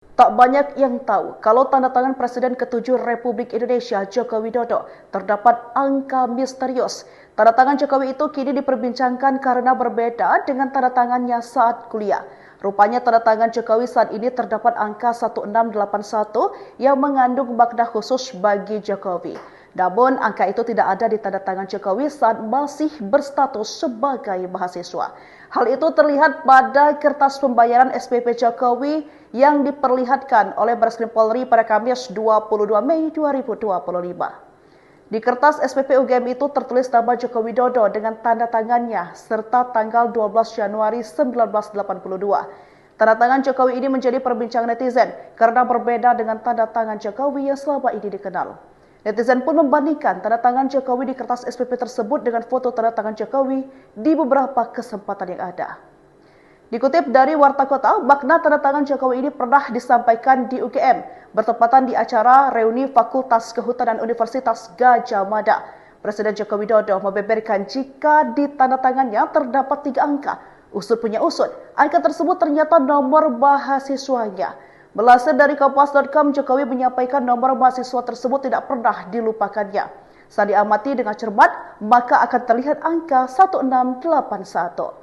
Tak banyak yang tahu kalau tanda tangan Presiden ke-7 Republik Indonesia Joko Widodo terdapat angka misterius. Tanda tangan Jokowi itu kini diperbincangkan karena berbeda dengan tanda tangannya saat kuliah. Rupanya tanda tangan Jokowi saat ini terdapat angka 1681 yang mengandung makna khusus bagi Jokowi. Namun angka itu tidak ada di tanda tangan Jokowi saat masih berstatus sebagai mahasiswa. Hal itu terlihat pada kertas pembayaran SPP Jokowi yang diperlihatkan oleh Bareskrim Polri pada Kamis 22 Mei 2025. Di kertas SPP UGM itu tertulis nama Joko Widodo dengan tanda tangannya serta tanggal 12 Januari 1982. Tanda tangan Jokowi ini menjadi perbincangan netizen karena berbeda dengan tanda tangan Jokowi yang selama ini dikenal. Netizen pun membandingkan tanda tangan Jokowi di kertas SPP tersebut dengan foto tanda tangan Jokowi di beberapa kesempatan yang ada. Dikutip dari Warta Kota, makna tanda tangan Jokowi ini pernah disampaikan di UGM, bertepatan di acara reuni Fakultas Kehutanan Universitas Gadjah Mada. Presiden Joko Widodo membeberkan jika di tanda tangannya terdapat 3 angka. Usut punya usut, angka tersebut ternyata nomor mahasiswanya. Melansir dari Kompas.com, Jokowi menyampaikan nomor mahasiswa tersebut tidak pernah dilupakannya. Saat diamati dengan cermat, maka akan terlihat angka 1681.